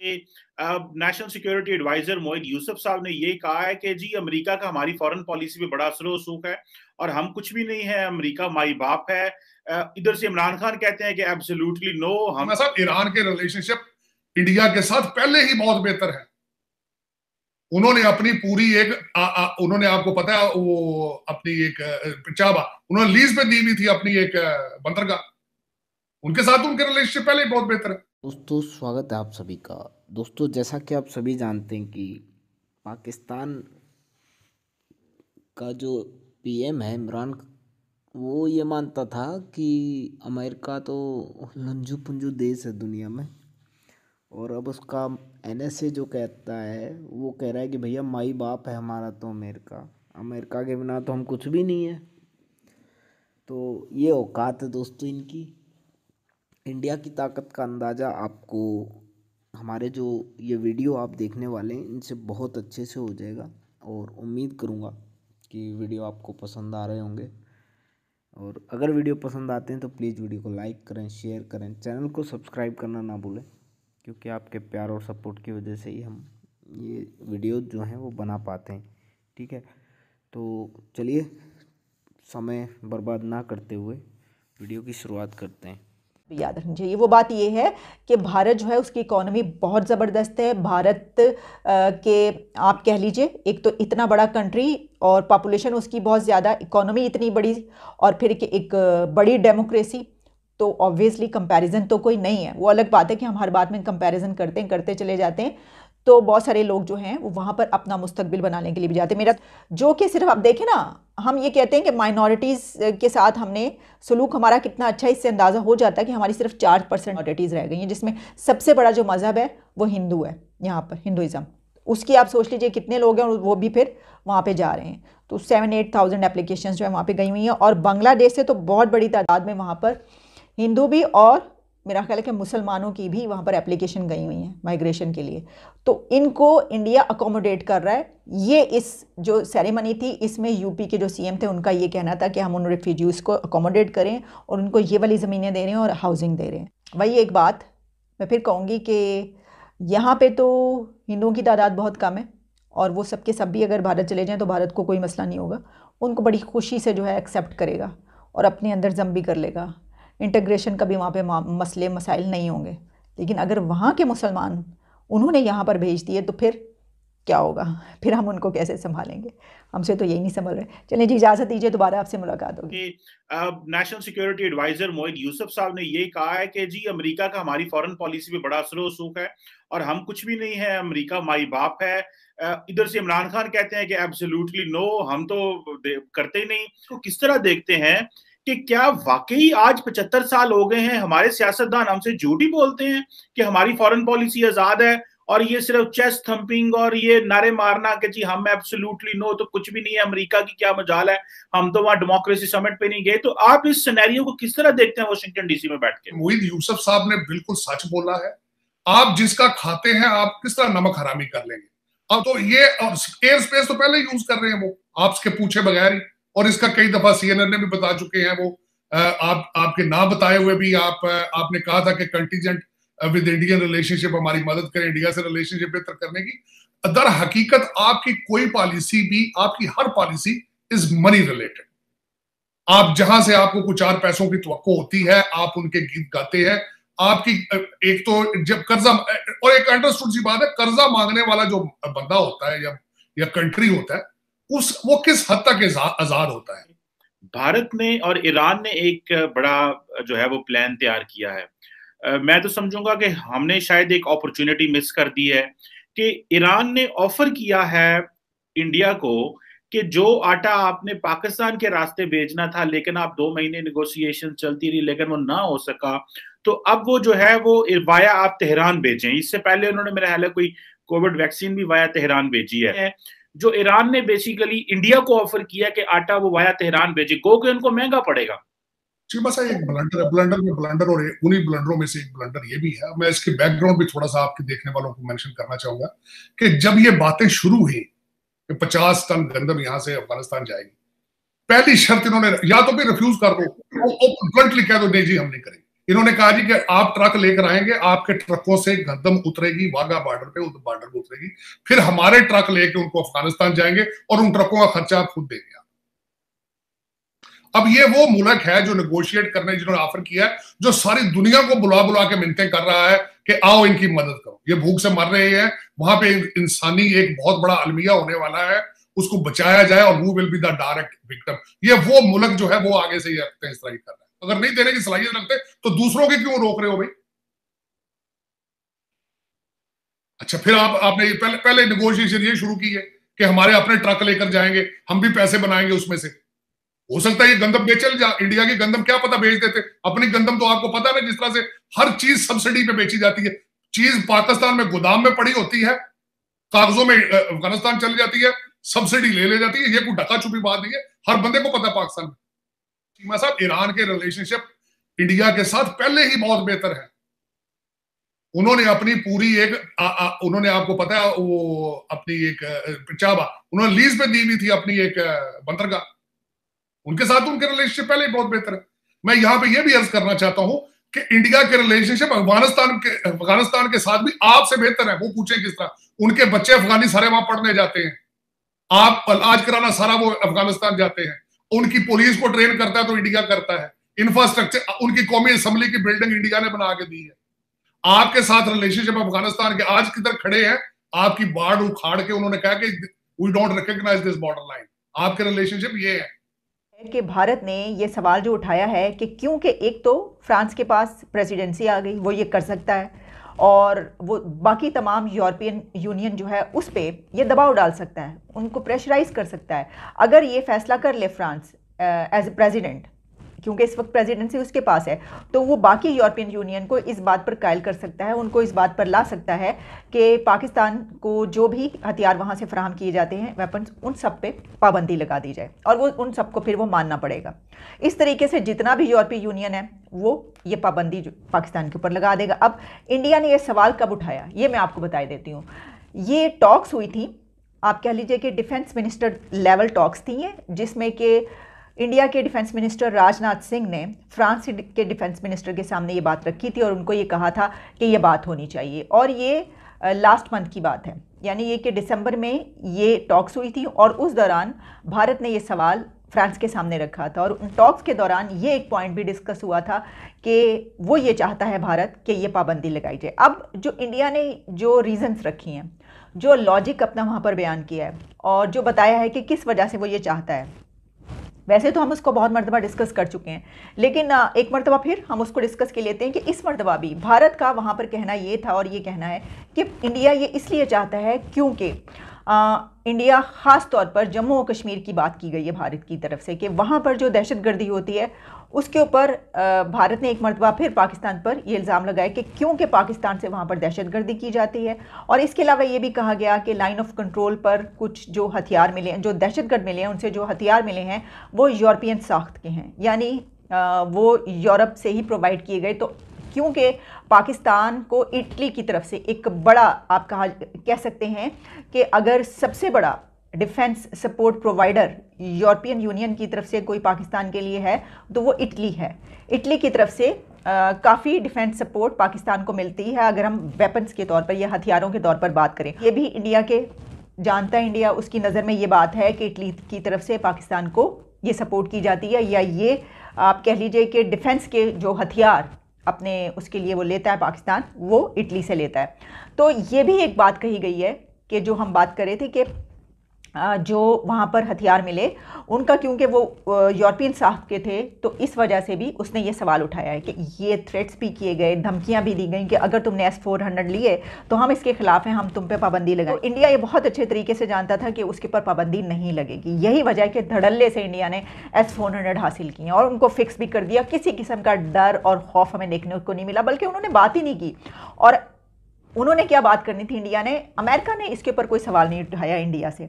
National security adviser मोहित यूसुफ साहब ने ये कहा है कि जी अमेरिका का हमारी फॉरेन पॉलिसी पे बड़ा असर वसूख है और हम कुछ भी नहीं है, अमेरिका माई बाप है। इधर से इमरान खान कहते हैं कि एब्सोल्युटली नो। हम साहब ईरान के रिलेशनशिप इंडिया के साथ पहले ही बहुत बेहतर है। उन्होंने अपनी पूरी एक उन्होंने, आपको पता है, वो अपनी एक चाबा उन्होंने लीज पे दी हुई थी अपनी एक बंदरगाह। उनके साथ उनके रिलेशनशिप पहले ही बहुत बेहतर है। दोस्तों स्वागत है आप सभी का। दोस्तों जैसा कि आप सभी जानते हैं कि पाकिस्तान का जो पीएम है इमरान, वो ये मानता था कि अमेरिका तो लंजू पुंजू देश है दुनिया में, और अब उसका एनएसए जो कहता है वो कह रहा है कि भैया माई बाप है हमारा तो अमेरिका, अमेरिका के बिना तो हम कुछ भी नहीं है। तो ये औकात है दोस्तों इनकी। इंडिया की ताकत का अंदाज़ा आपको हमारे जो ये वीडियो आप देखने वाले हैं इनसे बहुत अच्छे से हो जाएगा, और उम्मीद करूँगा कि वीडियो आपको पसंद आ रहे होंगे। और अगर वीडियो पसंद आते हैं तो प्लीज़ वीडियो को लाइक करें, शेयर करें, चैनल को सब्सक्राइब करना ना भूलें, क्योंकि आपके प्यार और सपोर्ट की वजह से ही हम ये वीडियो जो हैं वो बना पाते हैं। ठीक है, तो चलिए समय बर्बाद ना करते हुए वीडियो की शुरुआत करते हैं। याद रखनी चाहिए वो बात ये है कि भारत जो है उसकी इकोनॉमी बहुत ज़बरदस्त है। भारत के आप कह लीजिए, एक तो इतना बड़ा कंट्री और पॉपुलेशन उसकी बहुत ज़्यादा, इकोनॉमी इतनी बड़ी, और फिर एक बड़ी डेमोक्रेसी, तो ऑब्वियसली कंपैरिजन तो कोई नहीं है। वो अलग बात है कि हम हर बात में कंपैरिजन करते चले जाते हैं, तो बहुत सारे लोग जो हैं वो वहाँ पर अपना मुस्तकबिल बनाने के लिए भी जाते हैं। मेरा जो कि सिर्फ आप देखें ना, हम ये कहते हैं कि माइनॉरिटीज़ के साथ हमने सलूक हमारा कितना अच्छा है, इससे अंदाज़ा हो जाता है कि हमारी सिर्फ 4% माइनॉरिटीज़ रह गई हैं, जिसमें सबसे बड़ा जो मज़हब है वो हिंदू है। यहाँ पर हिंदुज़म, उसकी आप सोच लीजिए कितने लोग हैं, और वो भी फिर वहाँ पे जा रहे हैं। तो 7-8,000 एप्लीकेशंस जो है वहाँ पे गई हुई हैं, और बांग्लादेश से तो बहुत बड़ी तादाद में वहाँ पर हिंदू भी और मेरा ख्याल है कि मुसलमानों की भी वहाँ पर एप्लीकेशन गई हुई हैं माइग्रेशन के लिए। तो इनको इंडिया अकोमोडेट कर रहा है। ये इस जो सेरेमनी थी इसमें यूपी के जो सीएम थे उनका ये कहना था कि हम उन रेफ्यूजीज़ को अकोमोडेट करें और उनको ये वाली ज़मीनें दे रहे हैं और हाउसिंग दे रहे हैं। वही एक बात मैं फिर कहूँगी कि यहाँ पे तो हिंदुओं की तादाद बहुत कम है, और वो सब के सब भी अगर भारत चले जाएँ तो भारत को कोई मसला नहीं होगा, उनको बड़ी खुशी से जो है एक्सेप्ट करेगा और अपने अंदर जम भी कर लेगा। इंटीग्रेशन का भी वहाँ पे मसले मसाइल नहीं होंगे। लेकिन अगर वहाँ के मुसलमान उन्होंने यहाँ पर भेज दिए तो फिर क्या होगा, फिर हम उनको कैसे संभालेंगे? हमसे तो यही नहीं संभल रहे। चलिए जी, इजाज़त दीजिए, दोबारा आपसे मुलाकात होगी। नेशनल सिक्योरिटी एडवाइजर मोहित यूसुफ साहब ने ये कहा है कि जी अमेरिका का हमारी फॉरेन पॉलिसी पे बड़ा असर वसूख है और हम कुछ भी नहीं है, अमेरिका माई बाप है। इधर से इमरान खान कहते हैं कि एब्सोल्युटली नो, हम तो करते ही नहीं। तो किस तरह देखते हैं कि क्या वाकई आज 75 साल हो गए हैं, हमारे सियासतदान हमसे झूठ ही बोलते हैं कि हमारी फॉरेन पॉलिसी आजाद है, और ये सिर्फ चेस्ट थंपिंग और ये नारे मारना कि जी हम एब्सोल्युटली नो, तो कुछ भी नहीं है, अमेरिका की क्या मजाल है, हम तो वहां डेमोक्रेसी समिट पे नहीं गए। तो आप इस सिनेरियो को किस तरह देखते हैं वाशिंगटन डीसी में बैठ के? मोहित यूसुफ साहब ने बिल्कुल सच बोला है। आप जिसका खाते हैं आप किस तरह नमक हरामी कर लेंगे? अब तो ये एयर स्पेस तो पहले यूज कर रहे हैं वो आपके पूछे बगैर ही, और इसका कई दफा सीएनएन ने भी बता चुके हैं वो। आपके ना बताए हुए भी आपने कहा था कि कंटीजेंट विद इंडियन रिलेशनशिप हमारी मदद करें इंडिया से रिलेशनशिप बेहतर करने की। दर हकीकत आपकी कोई पॉलिसी भी, आपकी हर पॉलिसी इज मनी रिलेटेड। आप जहां से आपको कुछ 4 पैसों की तवक्को होती है आप उनके गीत गाते हैं। आपकी एक तो जब कर्जा, और एक अंडरस्टूड सी बात है, कर्जा मांगने वाला जो बंदा होता है या कंट्री होता है वो किस हद तक आजाद होता है। भारत ने और ईरान ने एक बड़ा जो है वो प्लान तैयार किया है। मैं तो समझूंगा कि हमने शायद एक अपॉर्चुनिटी मिस कर दी है कि ईरान ने ऑफर किया है इंडिया को कि जो आटा आपने पाकिस्तान के रास्ते भेजना था, लेकिन आप 2 महीने नेगोशिएशन चलती रही लेकिन वो ना हो सका, तो अब वो जो है वो वाया आप तेहरान भेजें। इससे पहले उन्होंने मेरा ख्याल है कोई कोविड वैक्सीन भी वाया तेहरान भेजी है। जो ईरान ने बेसिकली इंडिया को ऑफर किया कि आटा वो वाया तेहरान भेजे, गो कि उनको महंगा पड़ेगा। जी बस एक ब्लंडर में ब्लंडर, और उन्हीं ब्लंडरों में से एक ब्लंडर ये भी है। मैं इसके बैकग्राउंड भी थोड़ा सा आपके देखने वालों को मेंशन करना चाहूंगा कि जब ये बातें शुरू हुई कि 50 टन गंदम यहां से अफगानिस्तान जाएगी, पहली शर्त इन्होंने या तो भी रिफ्यूज कर दो, ब्लंटली कह दो नहीं जी हम नहीं करेंगे। इन्होंने कहा जी कि आप ट्रक लेकर आएंगे, आपके ट्रकों से गंदम उतरेगी वाघा बॉर्डर पे, उस बॉर्डर पे उतरेगी, फिर हमारे ट्रक लेके उनको अफगानिस्तान जाएंगे और उन ट्रकों का खर्चा आप खुद देंगे। अब ये वो मुल्क है जो नेगोशिएट करने, जिन्होंने ऑफर किया है, जो सारी दुनिया को बुला बुला के मिन्नतें कर रहा है कि आओ इनकी मदद करो, ये भूख से मर रहे हैं, वहां पे इंसानी एक बहुत बड़ा अलमिया होने वाला है, उसको बचाया जाए और वो will be the direct victim. ये वो मुल्क जो है वो आगे से ये रखते हैं, इस तरह ही कर रहा है। अगर नहीं देने की सलाहियत रखते तो दूसरों की क्यों रोक रहे हो भाई? अच्छा, फिर आपने पहले नेगोशिएशन ये शुरू की है कि हमारे अपने ट्रक लेकर जाएंगे, हम भी पैसे बनाएंगे उसमें से। हो सकता है ये गंदम बेचल जा, इंडिया की गंदम क्या पता बेच देते, अपनी गंदम तो आपको पता है ना, जिस तरह से हर चीज सब्सिडी पे बेची जाती है, चीज पाकिस्तान में गोदाम में पड़ी होती है, कागजों में अफगानिस्तान चली जाती है, सब्सिडी ले जाती है, ये कोई ढका छुपी बात नहीं है, हर बंदे को पता है पाकिस्तान में। चीमा साहब, ईरान के रिलेशनशिप इंडिया के साथ पहले ही बहुत बेहतर है। उन्होंने अपनी पूरी एक उन्होंने, आपको पता है, वो अपनी एक चाबा उन्होंने लीज पे दी हुई थी, अपनी एक बंदरगाह, उनके साथ उनके रिलेशनशिप पहले ही बहुत बेहतर है। मैं यहां पे ये भी अर्ज करना चाहता हूं कि इंडिया के रिलेशनशिप अफगानिस्तान के साथ भी आपसे बेहतर है। वो पूछे किस तरह, उनके बच्चे अफगानी सारे वहां पढ़ने जाते हैं, आप इलाज कराना सारा वो अफगानिस्तान जाते हैं, उनकी पुलिस को ट्रेन करता है तो इंडिया करता है, इंफ्रास्ट्रक्चर उनकी कौमी असेंबली की बिल्डिंग इंडिया ने बना के दी है। आपके साथ रिलेशनशिप अफगानिस्तान के आज किधर खड़े हैं, आपकी बाढ़ उखाड़ के उन्होंने कहा कि we don't recognise this border line. आपके रिलेशनशिप ये है कि भारत ने ये सवाल जो उठाया है कि क्योंकि एक तो फ्रांस के पास प्रेसिडेंसी आ गई, वो ये कर सकता है, और वो बाकी तमाम यूरोपियन यूनियन जो है उस पर ये दबाव डाल सकता है, उनको प्रेशराइज कर सकता है। अगर ये फैसला कर ले फ्रांस एज ए प्रेसिडेंट, क्योंकि इस वक्त प्रेसिडेंसी उसके पास है, तो वो बाकी यूरोपियन यूनियन को इस बात पर कायल कर सकता है, उनको इस बात पर ला सकता है कि पाकिस्तान को जो भी हथियार वहाँ से फराहम किए जाते हैं, वेपन्स, उन सब पे पाबंदी लगा दी जाए, और वो उन सबको फिर वो मानना पड़ेगा। इस तरीके से जितना भी यूरोपीय यूनियन है वो ये पाबंदी पाकिस्तान के ऊपर लगा देगा। अब इंडिया ने यह सवाल कब उठाया, ये मैं आपको बता देती हूँ। ये टॉक्स हुई थी, आप कह लीजिए कि डिफेंस मिनिस्टर लेवल टॉक्स थी, जिसमें कि इंडिया के डिफेंस मिनिस्टर राजनाथ सिंह ने फ्रांस के डिफेंस मिनिस्टर के सामने ये बात रखी थी और उनको ये कहा था कि ये बात होनी चाहिए, और ये लास्ट मंथ की बात है, यानी ये कि दिसंबर में ये टॉक्स हुई थी, और उस दौरान भारत ने ये सवाल फ्रांस के सामने रखा था, और उन टॉक्स के दौरान ये एक पॉइंट भी डिस्कस हुआ था कि वो ये चाहता है भारत कि ये पाबंदी लगाई जाए। अब जो इंडिया ने जो रीजंस रखी हैं, जो लॉजिक अपना वहाँ पर बयान किया है, और जो बताया है कि किस वजह से वो ये चाहता है, वैसे तो हम उसको बहुत मरतबा डिस्कस कर चुके हैं, लेकिन एक मरतबा फिर हम उसको डिस्कस के लेते हैं कि इस मरतबा भी भारत का वहाँ पर कहना ये था, और ये कहना है कि इंडिया ये इसलिए चाहता है क्योंकि इंडिया ख़ास तौर पर जम्मू और कश्मीर की बात की गई है भारत की तरफ से कि वहाँ पर जो दहशतगर्दी होती है उसके ऊपर भारत ने एक मरतबा फिर पाकिस्तान पर ये इल्ज़ाम लगाया कि क्योंकि पाकिस्तान से वहाँ पर दहशतगर्दी की जाती है। और इसके अलावा ये भी कहा गया कि लाइन ऑफ कंट्रोल पर कुछ जो हथियार मिले हैं, जो दहशतगर्द मिले हैं, उनसे जो हथियार मिले हैं वो यूरोपियन साख्त के हैं, यानी वो यूरोप से ही प्रोवाइड किए गए। तो क्योंकि पाकिस्तान को इटली की तरफ से एक बड़ा, आप कह सकते हैं कि अगर सबसे बड़ा defence support provider European union की तरफ से कोई पाकिस्तान के लिए है तो वो इटली है। इटली की तरफ से काफ़ी डिफेंस सपोर्ट पाकिस्तान को मिलती है, अगर हम वेपन्स के तौर पर या हथियारों के तौर पर बात करें। ये भी इंडिया के जानता है, इंडिया उसकी नज़र में ये बात है कि इटली की तरफ से पाकिस्तान को ये सपोर्ट की जाती है, या ये आप कह लीजिए कि डिफेंस के जो हथियार अपने उसके लिए वो लेता है पाकिस्तान, वो इटली से लेता है। तो ये भी एक बात कही गई है कि जो हम बात कर रहे थे कि जो वहाँ पर हथियार मिले उनका, क्योंकि वो यूरोपियन साख्त के थे, तो इस वजह से भी उसने ये सवाल उठाया है कि ये थ्रेट्स भी किए गए, धमकियाँ भी दी गई कि अगर तुमने S-400 लिए तो हम इसके खिलाफ हैं, हम तुम पे पाबंदी लगाएं। तो इंडिया ये बहुत अच्छे तरीके से जानता था कि उसके ऊपर पाबंदी नहीं लगेगी। यही वजह है कि धड़ल्ले से इंडिया ने S-400 हासिल किए और उनको फिक्स भी कर दिया। किसी किस्म का डर और खौफ हमें देखने को नहीं मिला, बल्कि उन्होंने बात ही नहीं की। और उन्होंने क्या बात करनी थी इंडिया ने, अमेरिका ने इसके ऊपर कोई सवाल नहीं उठाया इंडिया से।